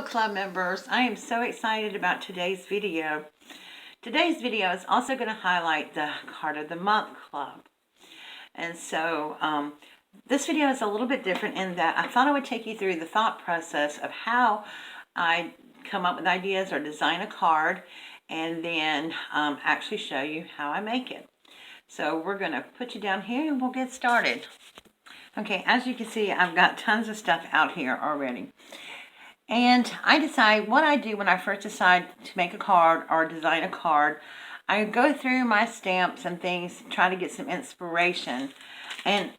club members, I am so excited about today's video. Today's video is also going to highlight the Card of the Month Club. And so this video is a little bit different in that I thought I would take you through the thought process of how I come up with ideas or design a card, and then actually show you how I make it. So we're going to put you down here and we'll get started. Okay, as you can see, I've got tons of stuff out here already. And I decide what I do when I first decide to make a card or design a card. I go through my stamps and things, try to get some inspiration. And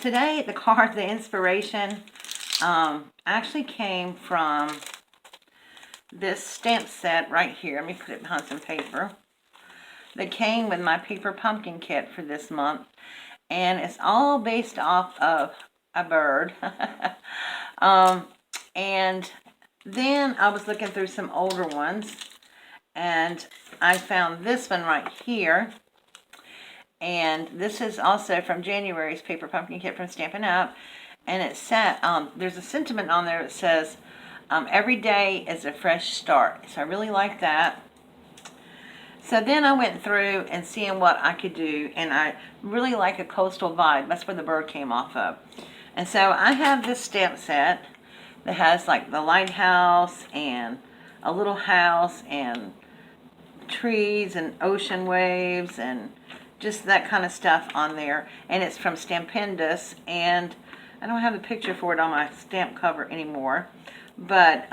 today, the inspiration actually came from this stamp set right here. Let me put it behind some paper. That came with my paper pumpkin kit for this month. And it's all based off of a bird. And then I was looking through some older ones, and I found this one right here. And this is also from January's Paper Pumpkin Kit from Stampin' Up. And it said, there's a sentiment on there that says, every day is a fresh start. So I really like that. So then I went through and seeing what I could do, and I really like a coastal vibe. That's where the bird came off of. And so I have this stamp set that has like the lighthouse and a little house and trees and ocean waves and just that kind of stuff on there. And it's from Stampendous, and I don't have the picture for it on my stamp cover anymore. But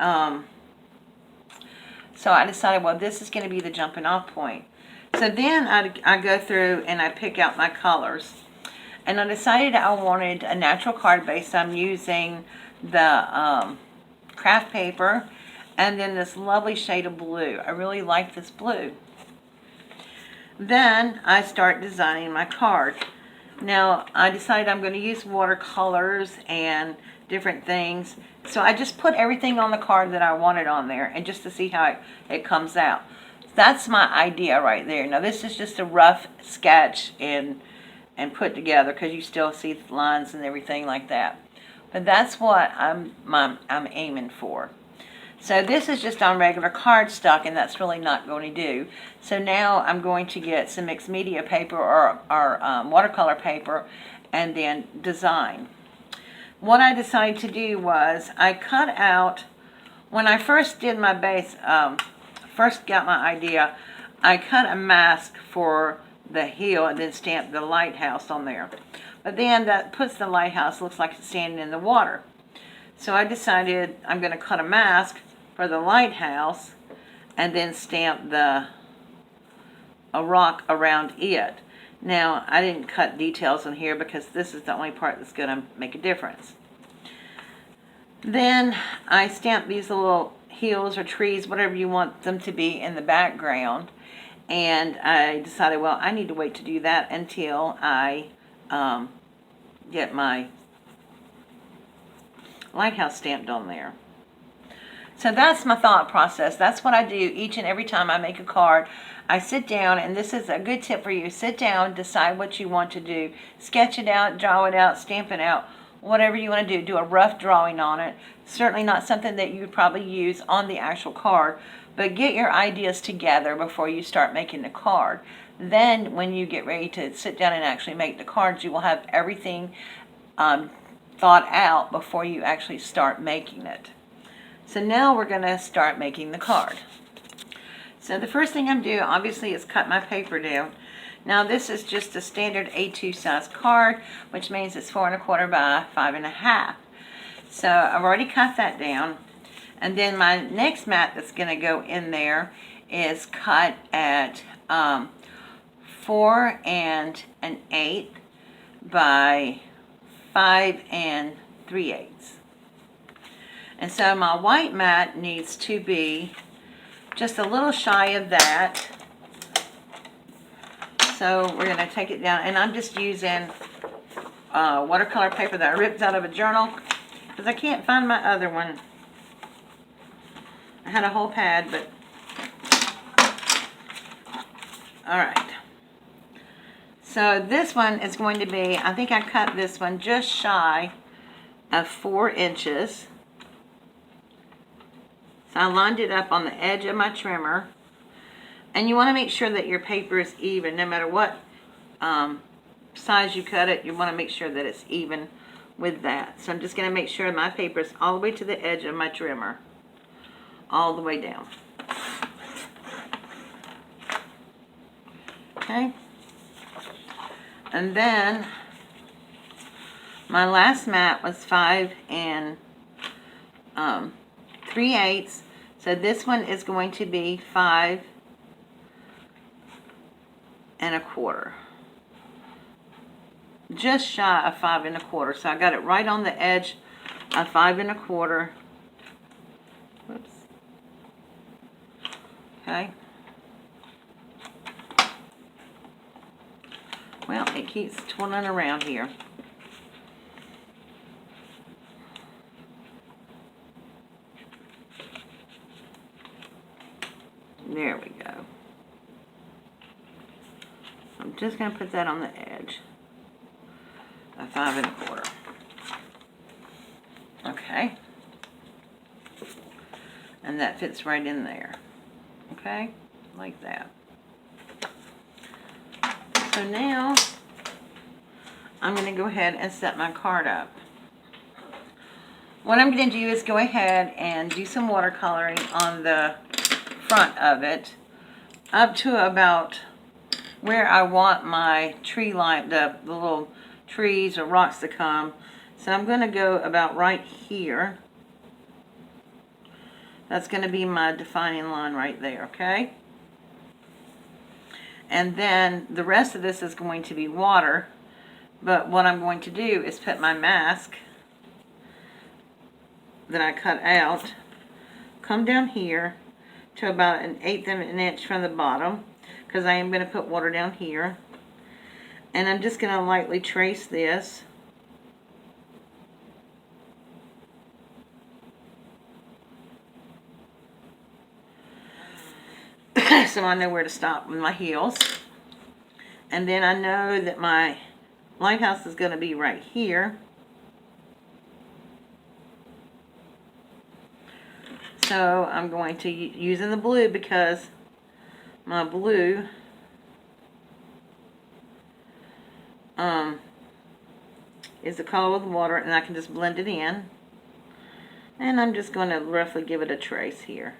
so I decided, well, this is going to be the jumping off point. So then I go through and I pick out my colors. And I decided I wanted a natural card base. I'm using the craft paper and then this lovely shade of blue. I really like this blue. Then I start designing my card. Now I decided I'm going to use watercolors and different things. So I just put everything on the card that I wanted on there, and just to see how it comes out. That's my idea right there. Now this is just a rough sketch and put together, because you still see the lines and everything like that. But that's what I'm aiming for. So this is just on regular cardstock, and that's really not going to do. So now I'm going to get some mixed media paper or watercolor paper and then design. What I decided to do was I cut out, when I first did my base, first got my idea, I cut a mask for the heel and then stamped the lighthouse on there. But then that puts the lighthouse, looks like it's standing in the water. So I decided I'm going to cut a mask for the lighthouse and then stamp a rock around it. Now, I didn't cut details on here because this is the only part that's going to make a difference. Then I stamped these little hills or trees, whatever you want them to be, in the background. And I decided, well, I need to wait to do that until I get my lighthouse stamped on there. So that's my thought process. That's what I do each and every time I make a card. I sit down, and this is a good tip for you. Sit down, decide what you want to do. Sketch it out, draw it out, stamp it out, whatever you want to do. Do a rough drawing on it. Certainly not something that you would probably use on the actual card, but get your ideas together before you start making the card. Then when you get ready to sit down and actually make the cards, you will have everything thought out before you actually start making it. So now we're going to start making the card. So the first thing I'm doing, obviously, is cut my paper down. Now this is just a standard A2 size card, which means it's 4 1/4 by 5 1/2. So I've already cut that down. And then my next mat that's going to go in there is cut at 4 1/8 by 5 3/8. And so my white mat needs to be just a little shy of that. So we're going to take it down, and I'm just using watercolor paper that I ripped out of a journal because I can't find my other one. I had a whole pad, but all right. So this one is going to be, I think I cut this one just shy of 4 inches. So I lined it up on the edge of my trimmer. And you want to make sure that your paper is even. No matter what size you cut it, you want to make sure that it's even with that. So I'm just going to make sure my paper is all the way to the edge of my trimmer. All the way down. Okay. And then my last mat was 5 3/8. So this one is going to be 5 1/4. Just shy of 5 1/4. So I got it right on the edge of 5 1/4. Whoops. Okay. Well, it keeps twirling around here. There we go. I'm just going to put that on the edge of 5 1/4. Okay. And that fits right in there. Okay? Like that. So now, I'm going to go ahead and set my card up. What I'm going to do is go ahead and do some watercoloring on the front of it up to about where I want my tree line, the little trees or rocks to come. So I'm going to go about right here. That's going to be my defining line right there, okay? And then the rest of this is going to be water. But what I'm going to do is put my mask that I cut out, come down here to about 1/8 of an inch from the bottom, because I am going to put water down here. And I'm just going to lightly trace this. So I know where to stop with my heels. And then I know that my lighthouse is going to be right here. So I'm going to use in the blue because my blue is the color of the water, and I can just blend it in. And I'm just going to roughly give it a trace here.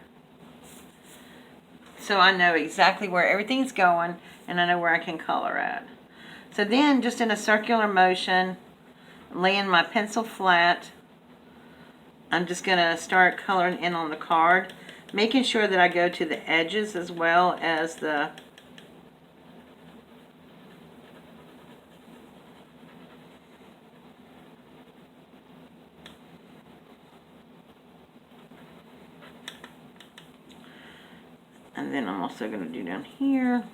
So I know exactly where everything's going, and I know where I can color at. So then, just in a circular motion, laying my pencil flat, I'm just going to start coloring in on the card, making sure that I go to the edges as well as the and then I'm also going to do down here.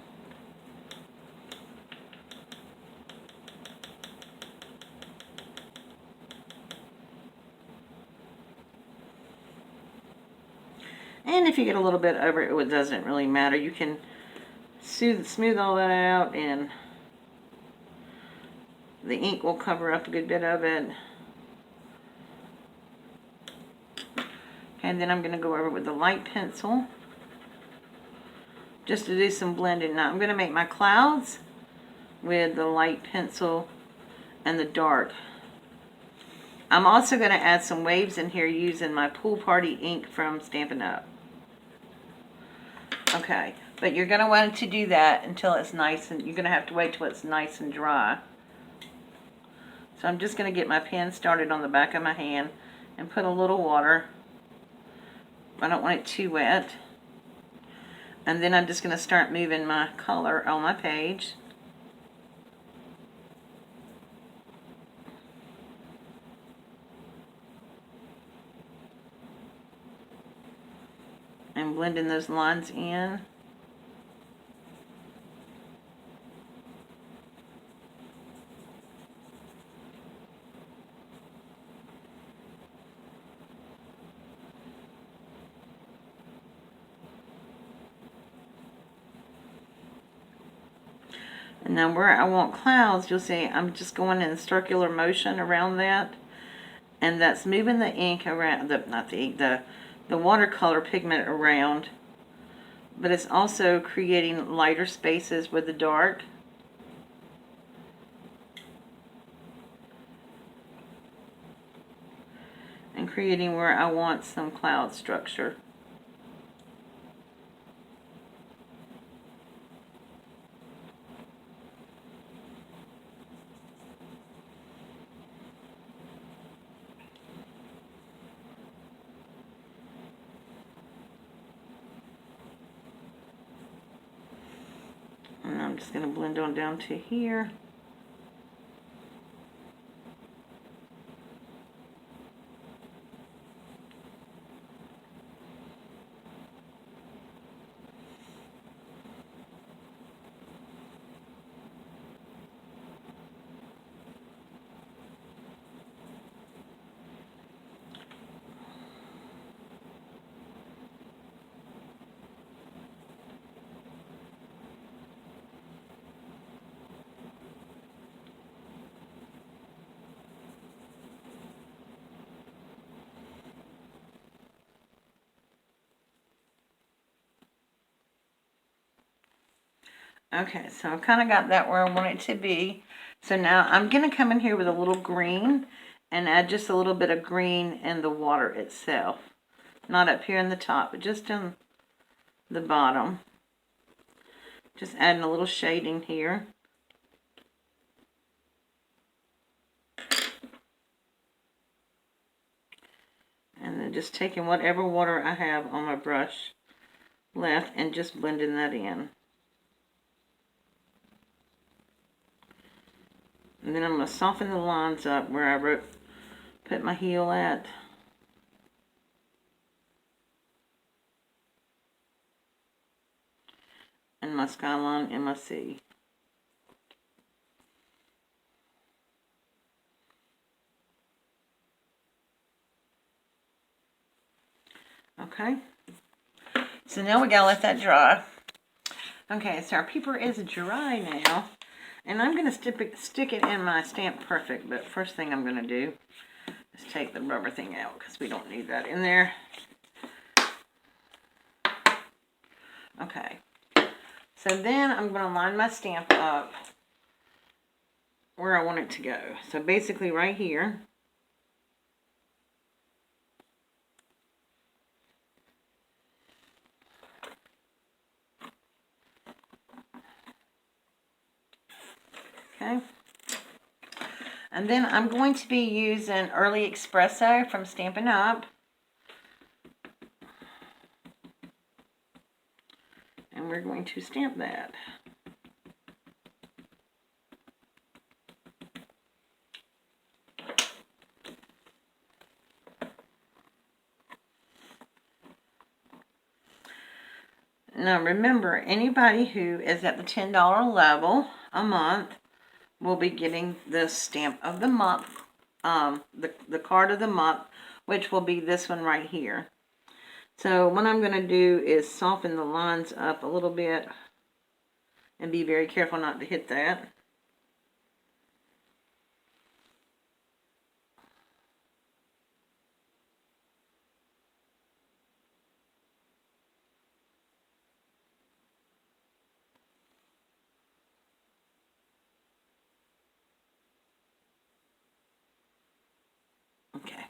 And if you get a little bit over it, it doesn't really matter. You can smooth all that out, and the ink will cover up a good bit of it. And then I'm going to go over with the light pencil just to do some blending. Now I'm going to make my clouds with the light pencil and the dark. I'm also going to add some waves in here using my Pool Party ink from Stampin' Up. Okay, but you're going to want to do that until it's nice, and you're going to have to wait till it's nice and dry. So I'm just going to get my pen started on the back of my hand and put a little water. I don't want it too wet. And then I'm just going to start moving my color on my page. And blending those lines in. And now where I want clouds, you'll see I'm just going in a circular motion around that. And that's moving the ink around, not the ink, the the watercolor pigment around, but it's also creating lighter spaces with the dark. And creating where I want some cloud structure. And I'm just going to blend on down to here. Okay, so I kind of got that where I want it to be. So now I'm going to come in here with a little green and add just a little bit of green in the water itself. Not up here in the top, but just in the bottom. Just adding a little shading here. And then just taking whatever water I have on my brush left and just blending that in. And then I'm going to soften the lines up where I put my heel at. And my skyline and my sea. Okay. So now we gotta let that dry. Okay, so our paper is dry now. And I'm going to stick it in my Stamp Perfect, but first thing I'm going to do is take the rubber thing out because we don't need that in there. Okay, so then I'm going to line my stamp up where I want it to go. So basically right here. Okay. And then I'm going to be using Early Espresso from Stampin' Up. And we're going to stamp that. Now remember, anybody who is at the $10 level a month will be getting the stamp of the month, the card of the month, which will be this one right here. So what I'm going to do is soften the lines up a little bit and be very careful not to hit that. Okay.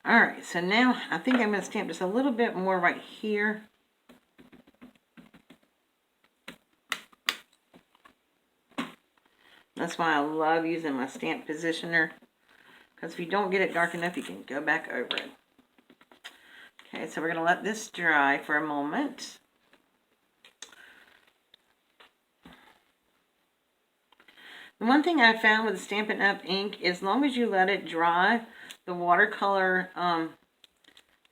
Alright, so now I think I'm going to stamp just a little bit more right here. That's why I love using my stamp positioner. Because if you don't get it dark enough, you can go back over it. Okay, so we're going to let this dry for a moment. The one thing I found with the Stampin' Up! Ink, as long as you let it dry, the watercolor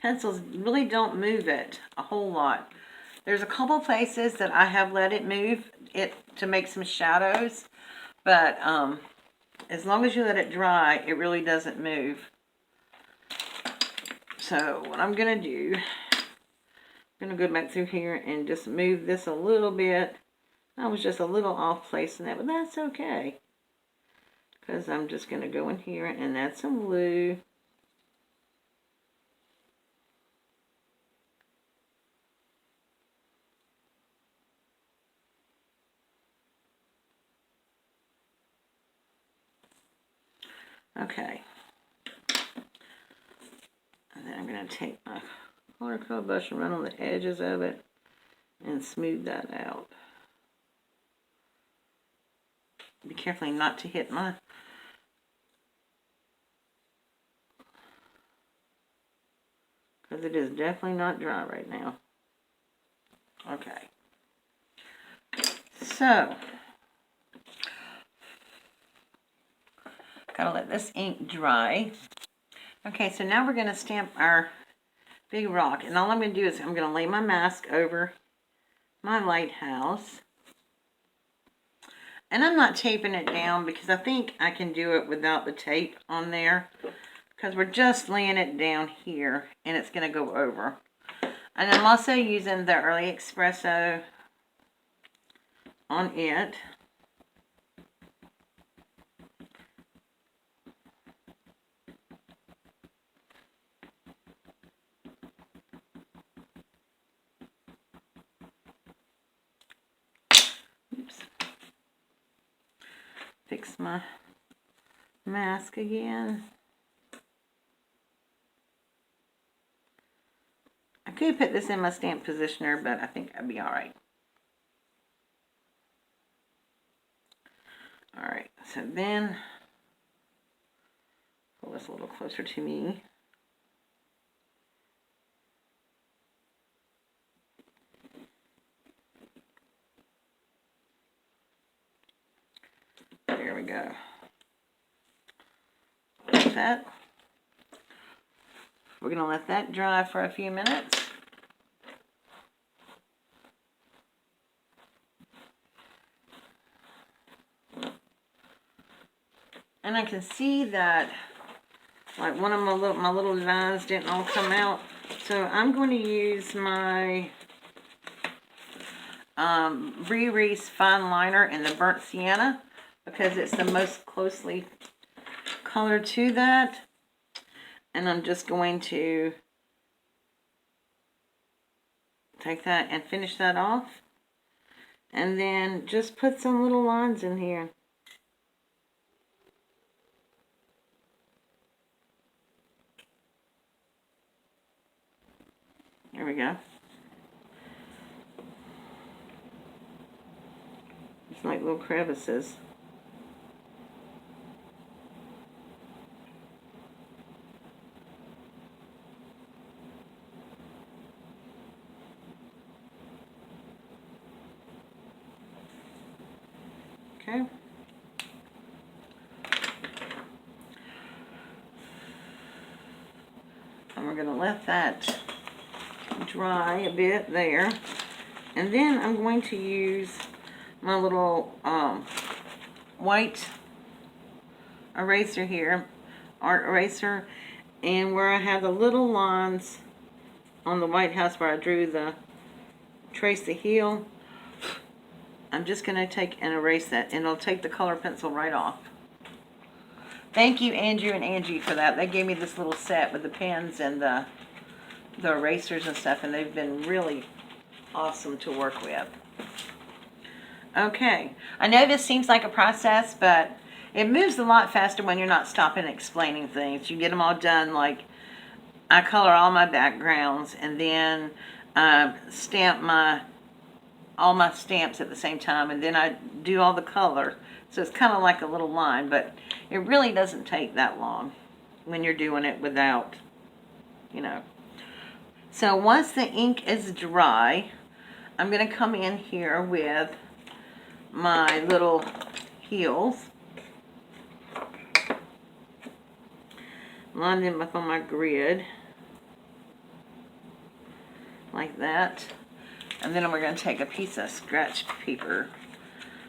pencils really don't move it a whole lot. There's a couple places that I have let it move it to make some shadows, but as long as you let it dry, it really doesn't move. So what I'm going to do, I'm going to go back through here and just move this a little bit. I was just a little off placing that, but that's okay. Because I'm just going to go in here and add some glue. Okay. And then I'm going to take my watercolor brush and run on the edges of it and smooth that out. Be careful not to hit my because it is definitely not dry right now. Okay. So, gotta let this ink dry. Okay, so now we're gonna stamp our big rock. And all I'm gonna do is I'm gonna lay my mask over my lighthouse. And I'm not taping it down because I think I can do it without the tape on there. Because we're just laying it down here and it's gonna go over. And I'm also using the Early Espresso on it. Oops. Fix my mask again. I could put this in my stamp positioner, but I think I'd be alright. Alright, so then pull this a little closer to me. There we go. Like that. We're going to let that dry for a few minutes. And I can see that like one of my little lines didn't all come out. So I'm going to use my Brie Reese fine liner in the burnt sienna because it's the most closely colored to that. And I'm just going to take that and finish that off. And then just put some little lines in here. There we go. It's like little crevices. Okay. And we're going to let that dry a bit there. And then I'm going to use my little white eraser here, art eraser, and where I have the little lines on the White House where I drew the, trace the heel, I'm just going to take and erase that, and it'll take the color pencil right off. Thank you, Andrew and Angie, for that. They gave me this little set with the pens and the erasers and stuff, and they've been really awesome to work with. Okay, I know this seems like a process, but it moves a lot faster when you're not stopping and explaining things. You get them all done, like I color all my backgrounds and then stamp all my stamps at the same time, and then I do all the color. So it's kind of like a little line, but it really doesn't take that long when you're doing it without, you know. So once the ink is dry, I'm going to come in here with my little heels. Line them up on my grid. Like that. And then we're going to take a piece of scratch paper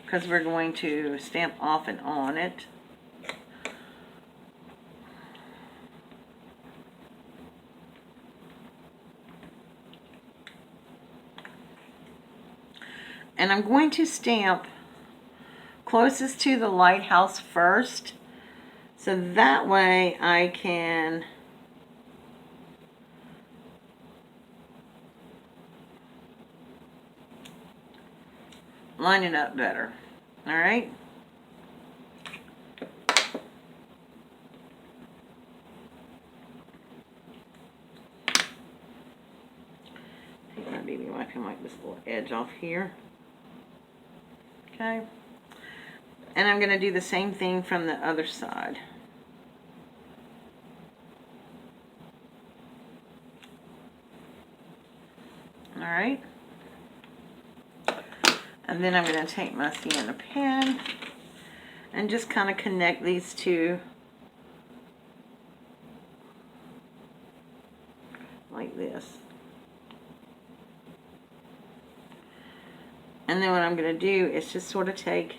because we're going to stamp off and on it. And I'm going to stamp closest to the lighthouse first, so that way I can line it up better. All right. baby wipe and wipe this little edge off here. Okay. And I'm going to do the same thing from the other side. Alright. And then I'm going to take my sienna pen and just kind of connect these two like this. And then what I'm going to do is just sort of take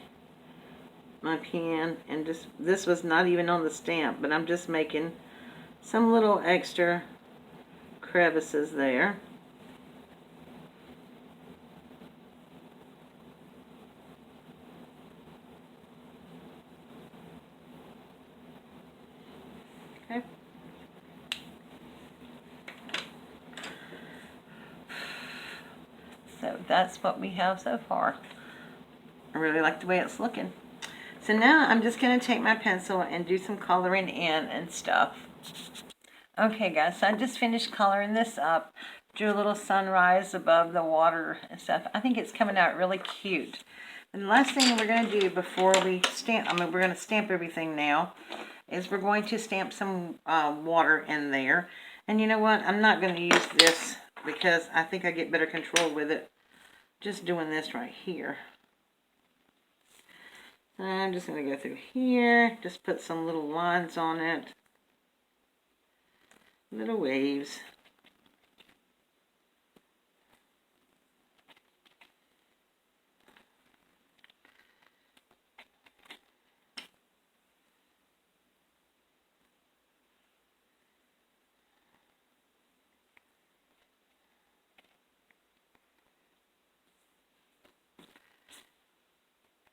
my pen and just, this was not even on the stamp, but I'm just making some little extra crevices there. Okay. So that's what we have so far. I really like the way it's looking. So now I'm just going to take my pencil and do some coloring in and stuff. Okay guys, so I just finished coloring this up. Drew a little sunrise above the water and stuff. I think it's coming out really cute. And the last thing we're going to do before we stamp, we're going to stamp everything now, is we're going to stamp some water in there. And you know what? I'm not going to use this because I think I get better control with it just doing this right here. I'm just going to go through here, just put some little lines on it, little waves.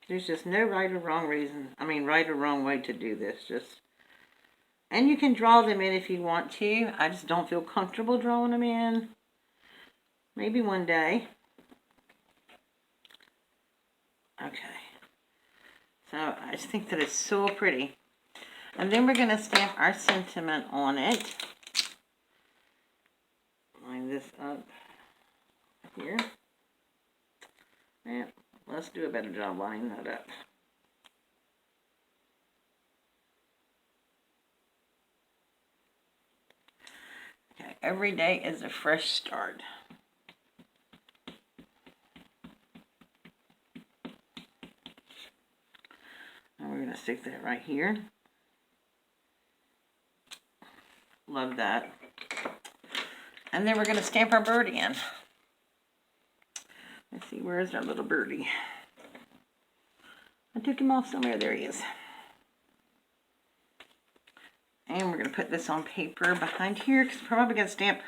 There's just no right or wrong reason, right or wrong way to do this. And you can draw them in if you want to. I just don't feel comfortable drawing them in. Maybe one day. Okay. So I just think that it's so pretty. And then we're going to stamp our sentiment on it. Line this up here. Yeah. Let's do a better job lining that up. Okay, every day is a fresh start. And we're going to stick that right here. Love that. And then we're going to stamp our bird in. Let's see, where is our little birdie? I took him off somewhere. There he is. And we're going to put this on paper behind here because we're probably going to stamp.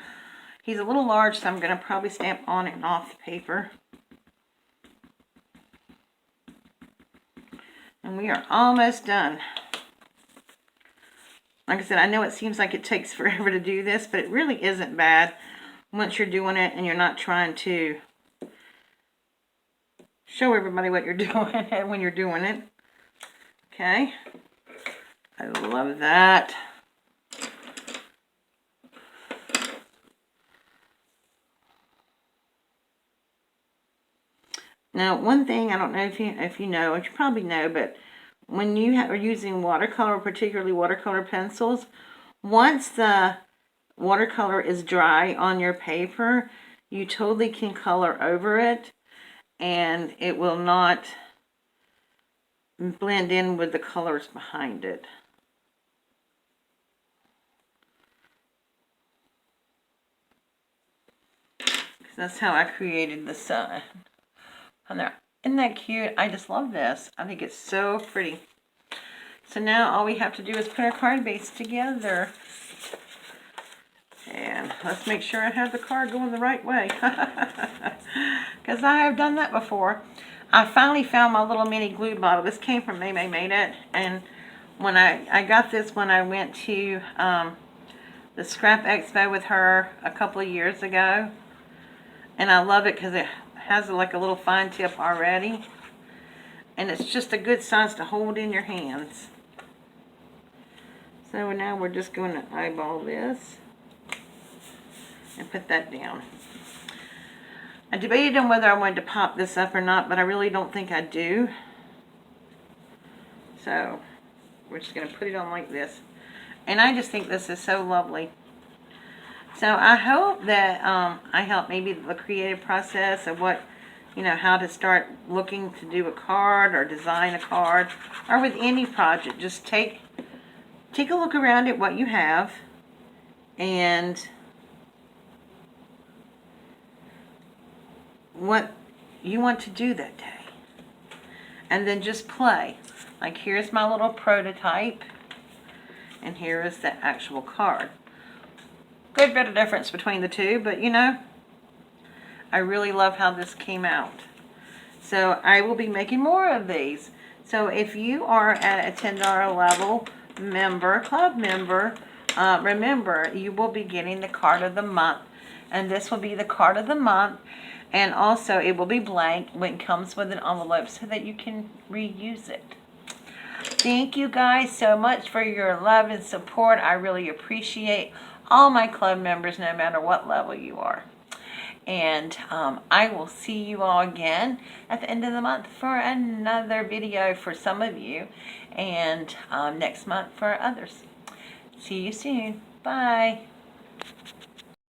He's a little large, so I'm going to probably stamp on and off the paper. And we are almost done. Like I said, I know it seems like it takes forever to do this, but it really isn't bad once you're doing it and you're not trying to show everybody what you're doing when you're doing it. Okay. I love that. Now, one thing, I don't know if you know, or you probably know, but when you are using watercolor, particularly watercolor pencils, once the watercolor is dry on your paper, you totally can color over it, and it will not blend in with the colors behind it. That's how I created the sun on there. Isn't that cute? I just love this. I think it's so pretty. So now all we have to do is put our card base together. And let's make sure I have the card going the right way. Because I have done that before. I finally found my little mini glue bottle. This came from May Made It. And when I got this when I went to the Scrap Expo with her a couple of years ago. And I love it because it has like a little fine tip already. And it's just a good size to hold in your hands. So now we're just going to eyeball this and put that down. I debated on whether I wanted to pop this up or not, but I really don't think I do. So we're just going to put it on like this. And I just think this is so lovely. So I hope that I help maybe the creative process of what, how to start looking to do a card or design a card, or with any project. Just take a look around at what you have and what you want to do that day. And then just play. Like, here's my little prototype, and here is the actual card. Good bit of difference between the two, but I really love how this came out. So I will be making more of these. So if you are at a $10 level club member, remember, you will be getting the card of the month. And this will be the card of the month. And also, it will be blank when it comes with an envelope so that you can reuse it. Thank you guys so much for your love and support. I really appreciate all my club members, no matter what level you are. And I will see you all again at the end of the month for another video for some of you, and next month for others. See you soon. Bye.